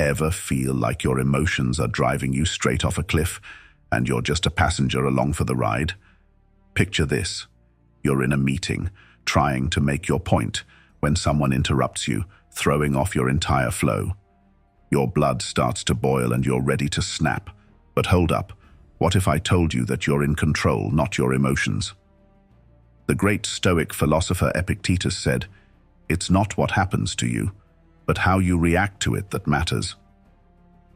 Ever feel like your emotions are driving you straight off a cliff and you're just a passenger along for the ride? Picture this. You're in a meeting, trying to make your point, when someone interrupts you, throwing off your entire flow. Your blood starts to boil and you're ready to snap. But hold up, what if I told you that you're in control, not your emotions? The great Stoic philosopher Epictetus said, "It's not what happens to you, but how you react to it that matters."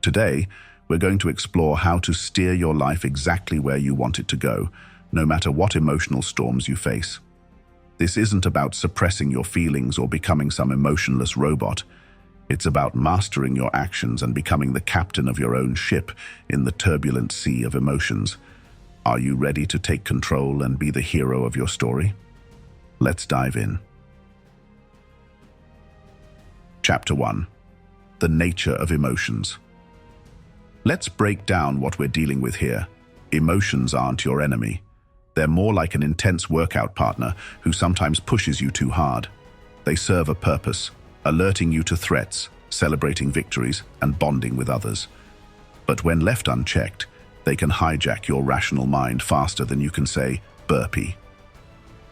Today, we're going to explore how to steer your life exactly where you want it to go, no matter what emotional storms you face. This isn't about suppressing your feelings or becoming some emotionless robot. It's about mastering your actions and becoming the captain of your own ship in the turbulent sea of emotions. Are you ready to take control and be the hero of your story? Let's dive in. Chapter 1. The nature of emotions. Let's break down what we're dealing with here. Emotions aren't your enemy. They're more like an intense workout partner who sometimes pushes you too hard. They serve a purpose, alerting you to threats, celebrating victories, and bonding with others. But when left unchecked, they can hijack your rational mind faster than you can say, burpee.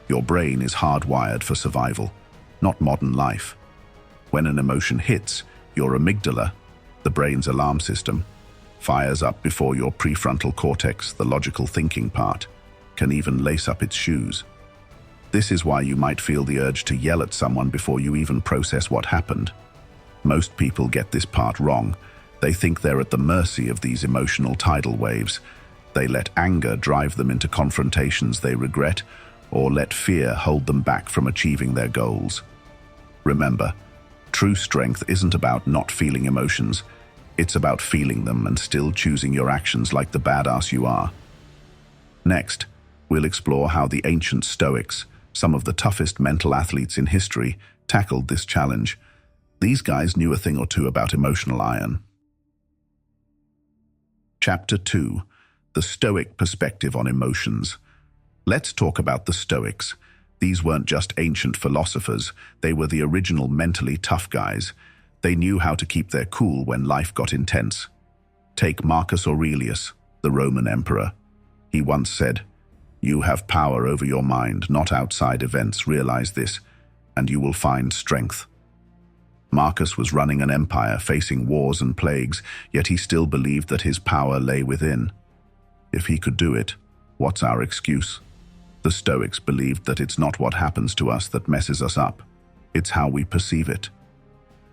Your brain is hardwired for survival, not modern life. When an emotion hits, your amygdala, the brain's alarm system, fires up before your prefrontal cortex, the logical thinking part, can even lace up its shoes. This is why you might feel the urge to yell at someone before you even process what happened. Most people get this part wrong. They think they're at the mercy of these emotional tidal waves. They let anger drive them into confrontations they regret, or let fear hold them back from achieving their goals. Remember, true strength isn't about not feeling emotions. It's about feeling them and still choosing your actions like the badass you are. Next, we'll explore how the ancient Stoics, some of the toughest mental athletes in history, tackled this challenge. These guys knew a thing or two about emotional iron. Chapter 2. The Stoic Perspective on Emotions. Let's talk about the Stoics. These weren't just ancient philosophers, they were the original mentally tough guys. They knew how to keep their cool when life got intense. Take Marcus Aurelius, the Roman emperor. He once said, "You have power over your mind, not outside events. Realize this, and you will find strength." Marcus was running an empire, facing wars and plagues, yet he still believed that his power lay within. If he could do it, what's our excuse? The Stoics believed that it's not what happens to us that messes us up. It's how we perceive it.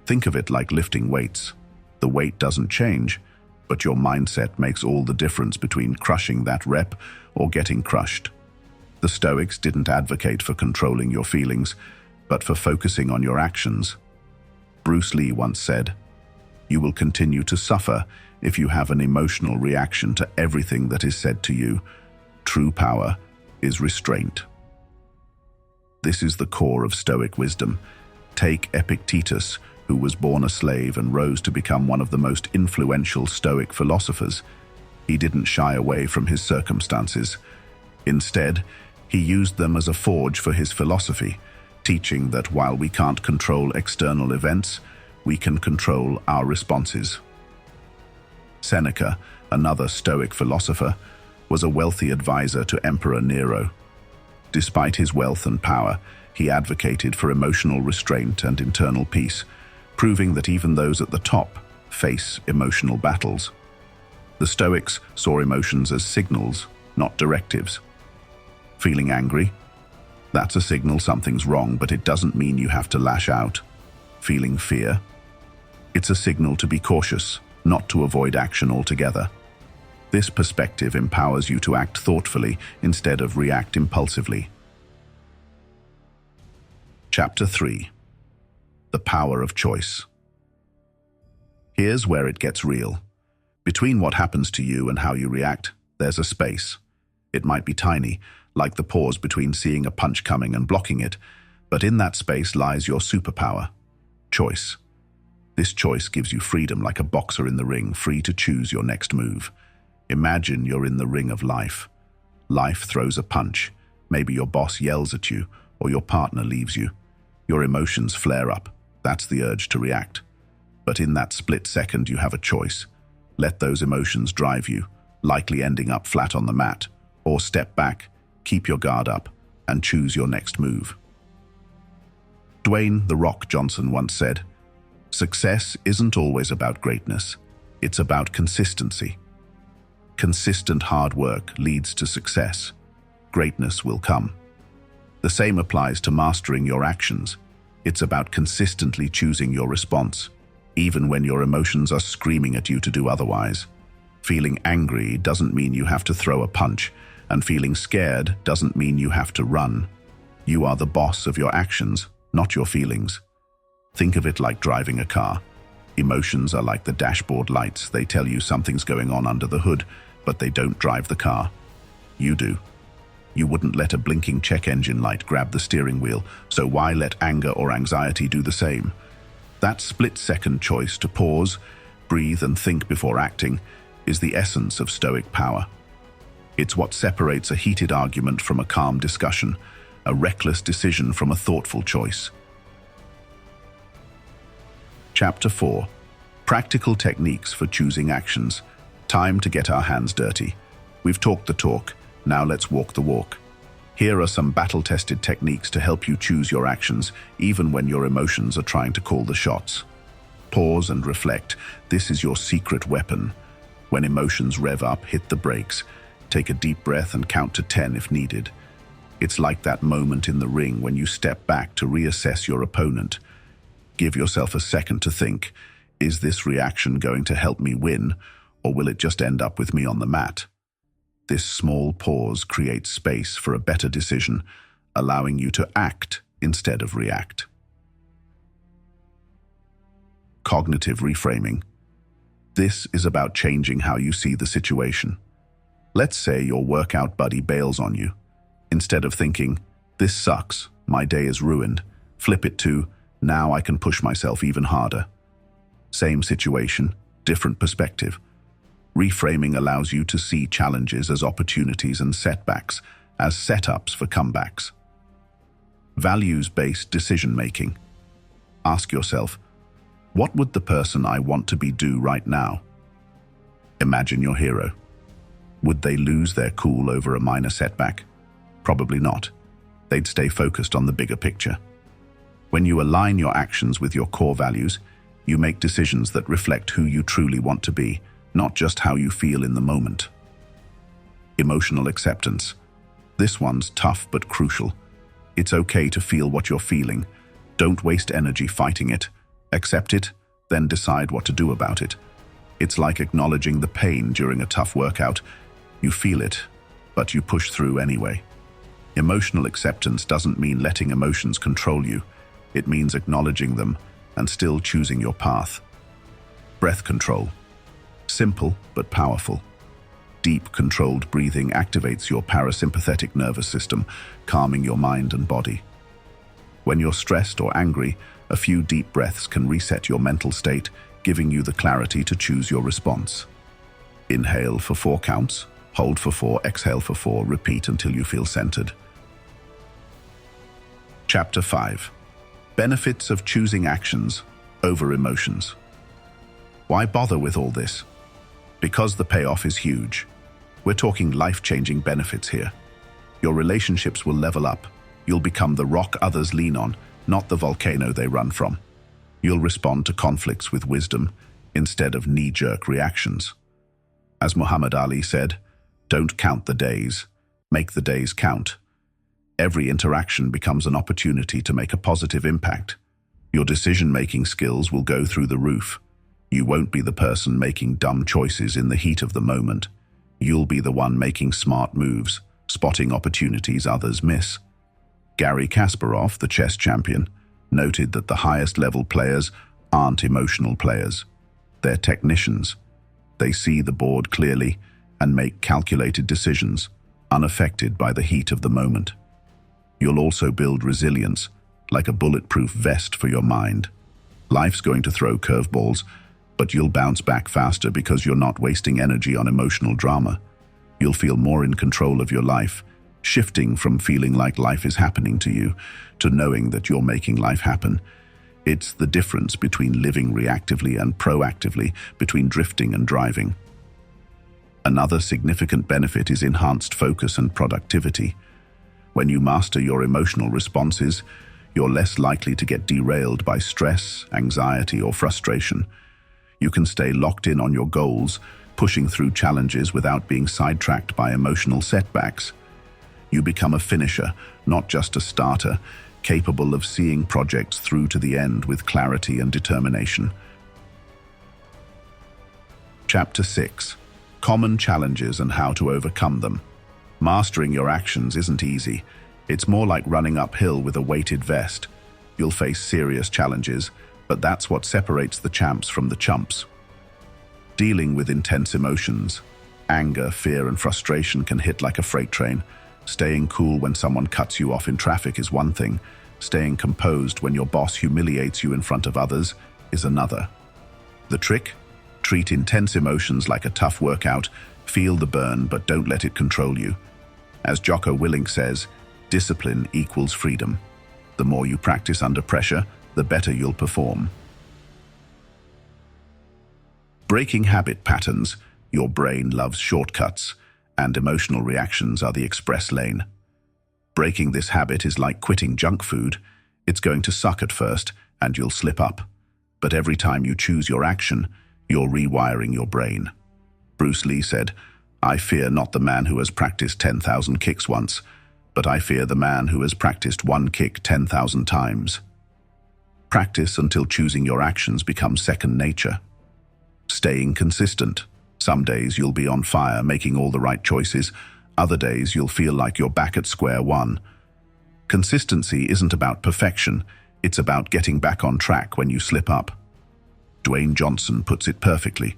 Think of it like lifting weights. The weight doesn't change, but your mindset makes all the difference between crushing that rep or getting crushed. The Stoics didn't advocate for controlling your feelings, but for focusing on your actions. Bruce Lee once said, "You will continue to suffer if you have an emotional reaction to everything that is said to you. True power is restraint." This is the core of Stoic wisdom. Take Epictetus, who was born a slave and rose to become one of the most influential Stoic philosophers. He didn't shy away from his circumstances. Instead, he used them as a forge for his philosophy, teaching that while we can't control external events, we can control our responses. Seneca, another Stoic philosopher, was a wealthy advisor to Emperor Nero. Despite his wealth and power, he advocated for emotional restraint and internal peace, proving that even those at the top face emotional battles. The Stoics saw emotions as signals, not directives. Feeling angry? That's a signal something's wrong, but it doesn't mean you have to lash out. Feeling fear? It's a signal to be cautious, not to avoid action altogether. This perspective empowers you to act thoughtfully instead of react impulsively. Chapter 3. The Power of Choice. Here's where it gets real. Between what happens to you and how you react, there's a space. It might be tiny, like the pause between seeing a punch coming and blocking it, but in that space lies your superpower: choice. This choice gives you freedom, like a boxer in the ring, free to choose your next move. Imagine you're in the ring of life. Life throws a punch. Maybe your boss yells at you, or your partner leaves you. Your emotions flare up. That's the urge to react. But in that split second, you have a choice. Let those emotions drive you, likely ending up flat on the mat, or step back, keep your guard up, and choose your next move. Dwayne "The Rock" Johnson once said, "Success isn't always about greatness. It's about consistency. Consistent hard work leads to success. Greatness will come." The same applies to mastering your actions. It's about consistently choosing your response, even when your emotions are screaming at you to do otherwise. Feeling angry doesn't mean you have to throw a punch, and feeling scared doesn't mean you have to run. You are the boss of your actions, not your feelings. Think of it like driving a car. Emotions are like the dashboard lights. They tell you something's going on under the hood, but they don't drive the car. You do. You wouldn't let a blinking check engine light grab the steering wheel, so why let anger or anxiety do the same? That split-second choice to pause, breathe, and think before acting is the essence of Stoic power. It's what separates a heated argument from a calm discussion, a reckless decision from a thoughtful choice. Chapter 4. Practical Techniques for Choosing Actions. Time to get our hands dirty. We've talked the talk, now let's walk the walk. Here are some battle-tested techniques to help you choose your actions, even when your emotions are trying to call the shots. Pause and reflect. This is your secret weapon. When emotions rev up, hit the brakes. Take a deep breath and count to 10 if needed. It's like that moment in the ring when you step back to reassess your opponent. Give yourself a second to think, is this reaction going to help me win, or will it just end up with me on the mat? This small pause creates space for a better decision, allowing you to act instead of react. Cognitive reframing. This is about changing how you see the situation. Let's say your workout buddy bails on you. Instead of thinking, "This sucks, my day is ruined," flip it to, "Now I can push myself even harder." Same situation, different perspective. Reframing allows you to see challenges as opportunities and setbacks as setups for comebacks. Values-based decision-making. Ask yourself, what would the person I want to be do right now? Imagine your hero. Would they lose their cool over a minor setback? Probably not. They'd stay focused on the bigger picture. When you align your actions with your core values, you make decisions that reflect who you truly want to be, not just how you feel in the moment. Emotional acceptance. This one's tough but crucial. It's okay to feel what you're feeling. Don't waste energy fighting it. Accept it, then decide what to do about it. It's like acknowledging the pain during a tough workout. You feel it, but you push through anyway. Emotional acceptance doesn't mean letting emotions control you. It means acknowledging them and still choosing your path. Breath control. Simple but powerful. Deep, controlled breathing activates your parasympathetic nervous system, calming your mind and body. When you're stressed or angry, a few deep breaths can reset your mental state, giving you the clarity to choose your response. Inhale for 4 counts, hold for 4, exhale for 4, repeat until you feel centered. Chapter 5. Benefits of choosing actions over emotions. Why bother with all this? Because the payoff is huge. We're talking life-changing benefits here. Your relationships will level up. You'll become the rock others lean on, not the volcano they run from. You'll respond to conflicts with wisdom instead of knee-jerk reactions. As Muhammad Ali said, "Don't count the days, make the days count." Every interaction becomes an opportunity to make a positive impact. Your decision-making skills will go through the roof. You won't be the person making dumb choices in the heat of the moment. You'll be the one making smart moves, spotting opportunities others miss. Garry Kasparov, the chess champion, noted that the highest-level players aren't emotional players. They're technicians. They see the board clearly and make calculated decisions, unaffected by the heat of the moment. You'll also build resilience, like a bulletproof vest for your mind. Life's going to throw curveballs, but you'll bounce back faster because you're not wasting energy on emotional drama. You'll feel more in control of your life, shifting from feeling like life is happening to you to knowing that you're making life happen. It's the difference between living reactively and proactively, between drifting and driving. Another significant benefit is enhanced focus and productivity. When you master your emotional responses, you're less likely to get derailed by stress, anxiety, or frustration. You can stay locked in on your goals, pushing through challenges without being sidetracked by emotional setbacks. You become a finisher, not just a starter, capable of seeing projects through to the end with clarity and determination. Chapter 6. Common challenges and how to overcome them. Mastering your actions isn't easy. It's more like running uphill with a weighted vest. You'll face serious challenges, but that's what separates the champs from the chumps. Dealing with intense emotions, anger, fear, and frustration can hit like a freight train. Staying cool when someone cuts you off in traffic is one thing. Staying composed when your boss humiliates you in front of others is another. The trick? Treat intense emotions like a tough workout. Feel the burn, but don't let it control you. As Jocko Willink says, discipline equals freedom. The more you practice under pressure, the better you'll perform. Breaking habit patterns. Your brain loves shortcuts, and emotional reactions are the express lane. Breaking this habit is like quitting junk food. It's going to suck at first, and you'll slip up. But every time you choose your action, you're rewiring your brain. Bruce Lee said, "I fear not the man who has practiced 10,000 kicks once, but I fear the man who has practiced one kick 10,000 times." Practice until choosing your actions becomes second nature. Staying consistent. Some days you'll be on fire, making all the right choices. Other days you'll feel like you're back at square one. Consistency isn't about perfection. It's about getting back on track when you slip up. Dwayne Johnson puts it perfectly.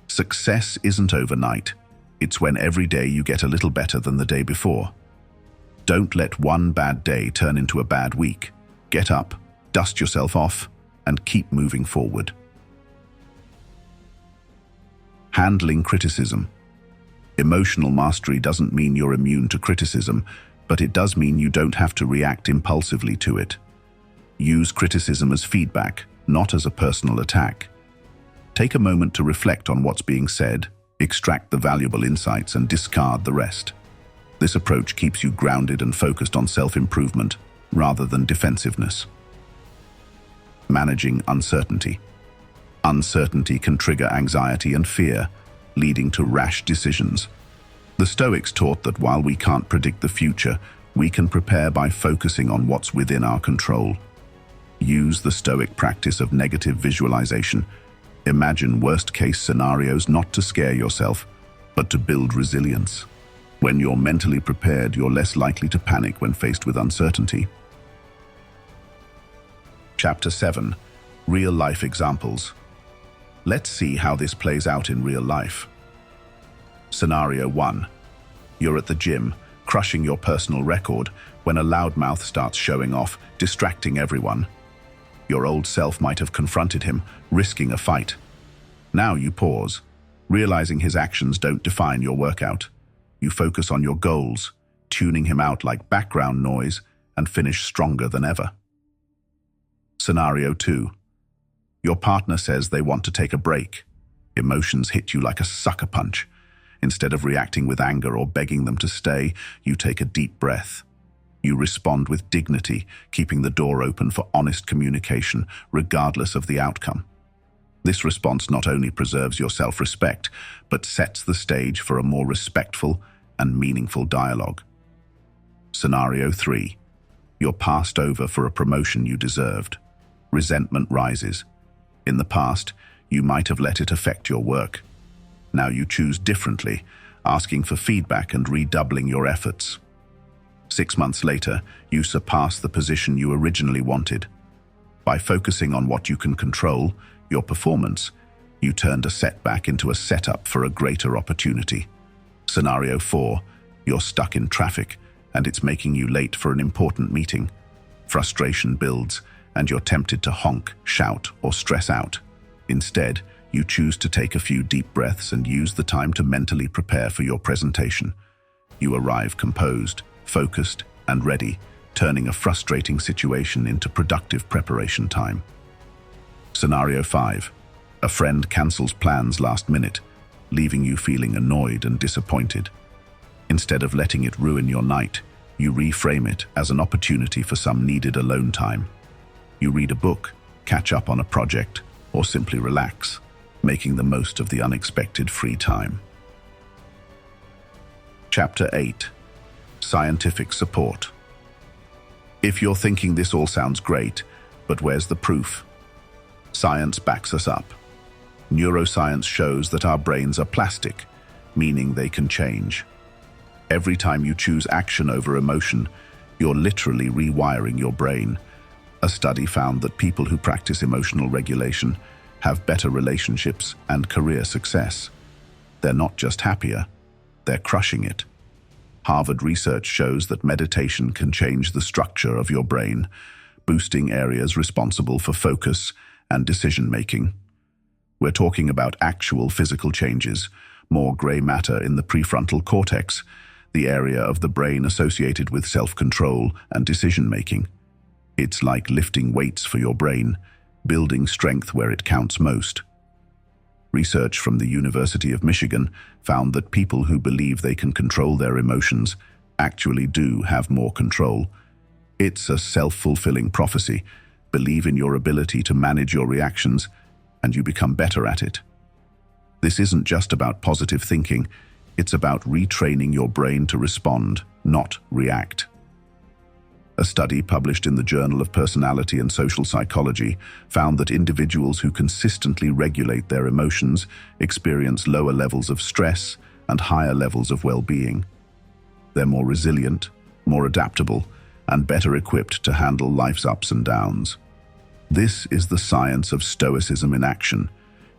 Success isn't overnight. It's when every day you get a little better than the day before. Don't let one bad day turn into a bad week. Get up, dust yourself off, and keep moving forward. Handling criticism. Emotional mastery doesn't mean you're immune to criticism, but it does mean you don't have to react impulsively to it. Use criticism as feedback, not as a personal attack. Take a moment to reflect on what's being said, extract the valuable insights, and discard the rest. This approach keeps you grounded and focused on self-improvement rather than defensiveness. Managing uncertainty. Uncertainty can trigger anxiety and fear, leading to rash decisions. The Stoics taught that while we can't predict the future, we can prepare by focusing on what's within our control. Use the Stoic practice of negative visualization. Imagine worst-case scenarios not to scare yourself, but to build resilience. When you're mentally prepared, you're less likely to panic when faced with uncertainty. Chapter 7. Real-life examples. Let's see how this plays out in real life. Scenario 1. You're at the gym, crushing your personal record, when a loudmouth starts showing off, distracting everyone. Your old self might have confronted him, risking a fight. Now you pause, realizing his actions don't define your workout. You focus on your goals, tuning him out like background noise, and finish stronger than ever. Scenario 2. Your partner says they want to take a break. Emotions hit you like a sucker punch. Instead of reacting with anger or begging them to stay, you take a deep breath. You respond with dignity, keeping the door open for honest communication, regardless of the outcome. This response not only preserves your self-respect, but sets the stage for a more respectful and meaningful dialogue. Scenario 3. You're passed over for a promotion you deserved. Resentment rises. In the past, you might have let it affect your work. Now you choose differently, asking for feedback and redoubling your efforts. 6 months later, you surpass the position you originally wanted. By focusing on what you can control, your performance, you turned a setback into a setup for a greater opportunity. Scenario 4. You're stuck in traffic, and it's making you late for an important meeting. Frustration builds, and you're tempted to honk, shout, or stress out. Instead, you choose to take a few deep breaths and use the time to mentally prepare for your presentation. You arrive composed, focused, and ready, turning a frustrating situation into productive preparation time. Scenario 5. A friend cancels plans last minute, leaving you feeling annoyed and disappointed. Instead of letting it ruin your night, you reframe it as an opportunity for some needed alone time. You read a book, catch up on a project, or simply relax, making the most of the unexpected free time. Chapter 8. Scientific support. If you're thinking this all sounds great, but where's the proof? Science backs us up. Neuroscience shows that our brains are plastic, meaning they can change. Every time you choose action over emotion, you're literally rewiring your brain. A study found that people who practice emotional regulation have better relationships and career success. They're not just happier, they're crushing it. Harvard research shows that meditation can change the structure of your brain, boosting areas responsible for focus and decision-making. We're talking about actual physical changes, more gray matter in the prefrontal cortex, the area of the brain associated with self-control and decision-making. It's like lifting weights for your brain, building strength where it counts most. Research from the University of Michigan found that people who believe they can control their emotions actually do have more control. It's a self-fulfilling prophecy. Believe in your ability to manage your reactions, and you become better at it. This isn't just about positive thinking, it's about retraining your brain to respond, not react. A study published in the Journal of Personality and Social Psychology found that individuals who consistently regulate their emotions experience lower levels of stress and higher levels of well-being. They're more resilient, more adaptable, and better equipped to handle life's ups and downs. This is the science of Stoicism in action.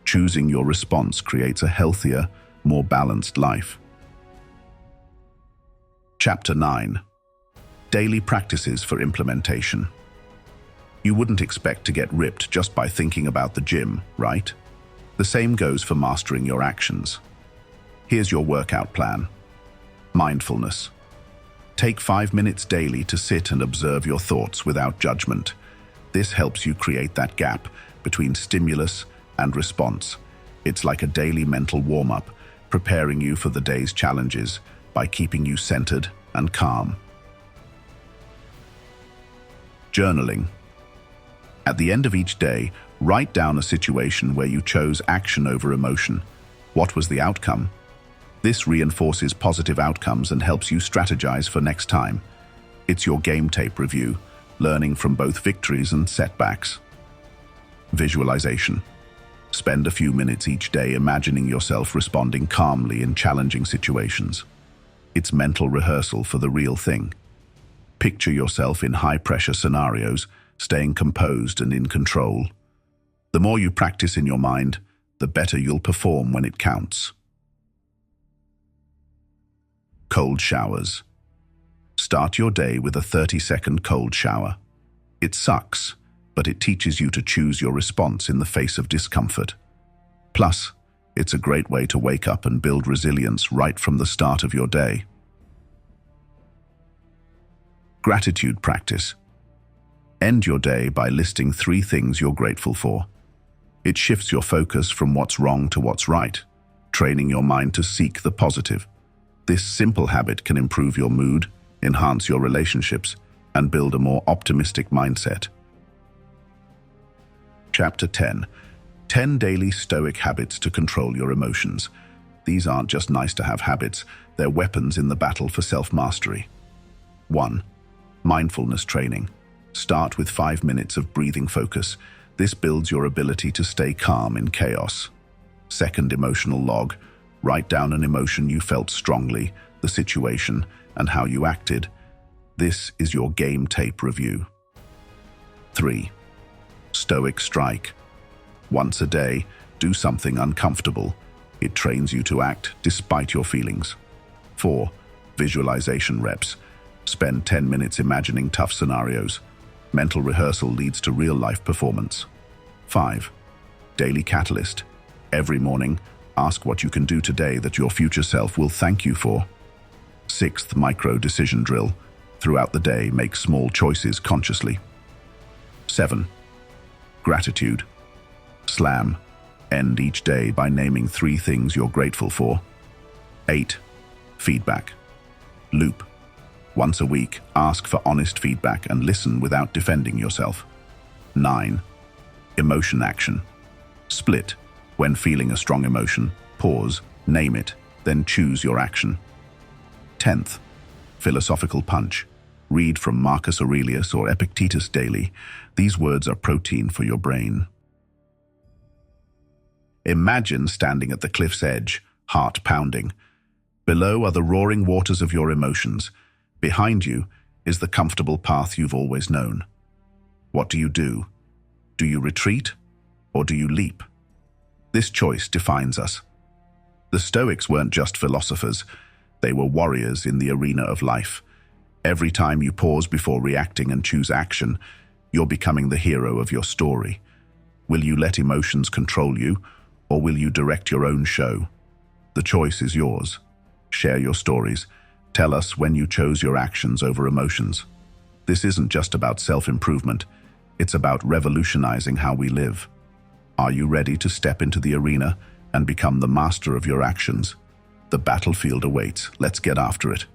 Choosing your response creates a healthier, more balanced life. Chapter 9. Daily practices for implementation. You wouldn't expect to get ripped just by thinking about the gym, right? The same goes for mastering your actions. Here's your workout plan. Mindfulness. Take 5 minutes daily to sit and observe your thoughts without judgment. This helps you create that gap between stimulus and response. It's like a daily mental warm-up, preparing you for the day's challenges by keeping you centered and calm. Journaling. At the end of each day, write down a situation where you chose action over emotion. What was the outcome? This reinforces positive outcomes and helps you strategize for next time. It's your game tape review, learning from both victories and setbacks. Visualization. Spend a few minutes each day imagining yourself responding calmly in challenging situations. It's mental rehearsal for the real thing. Picture yourself in high-pressure scenarios, staying composed and in control. The more you practice in your mind, the better you'll perform when it counts. Cold showers. Start your day with a 30-second cold shower. It sucks, but it teaches you to choose your response in the face of discomfort. Plus, it's a great way to wake up and build resilience right from the start of your day. Gratitude practice. End your day by listing 3 things you're grateful for. It shifts your focus from what's wrong to what's right, training your mind to seek the positive. This simple habit can improve your mood, enhance your relationships, and build a more optimistic mindset. Chapter 10. 10 daily Stoic habits to control your emotions. These aren't just nice-to-have habits, they're weapons in the battle for self-mastery. 1. Mindfulness training. Start with 5 minutes of breathing focus. This builds your ability to stay calm in chaos. 2nd, emotional log. Write down an emotion you felt strongly, the situation, and how you acted. This is your game tape review. 3. Stoic strike. Once a day, do something uncomfortable. It trains you to act despite your feelings. 4. Visualization reps. Spend 10 minutes imagining tough scenarios. Mental rehearsal leads to real-life performance. 5. Daily catalyst. Every morning, ask what you can do today that your future self will thank you for. 6th, micro-decision drill. Throughout the day, make small choices consciously. 7. Gratitude. Slam. End each day by naming 3 things you're grateful for. 8. Feedback. Loop. Once a week, ask for honest feedback and listen without defending yourself. 9. Emotion action. Split. When feeling a strong emotion, pause, name it, then choose your action. 10th. Philosophical punch. Read from Marcus Aurelius or Epictetus daily. These words are protein for your brain. Imagine standing at the cliff's edge, heart pounding. Below are the roaring waters of your emotions. Behind you is the comfortable path you've always known. What do? Do you retreat or do you leap? This choice defines us. The Stoics weren't just philosophers. They were warriors in the arena of life. Every time you pause before reacting and choose action, you're becoming the hero of your story. Will you let emotions control you, or will you direct your own show? The choice is yours. Share your stories. Tell us when you chose your actions over emotions. This isn't just about self-improvement. It's about revolutionizing how we live. Are you ready to step into the arena and become the master of your actions? The battlefield awaits. Let's get after it.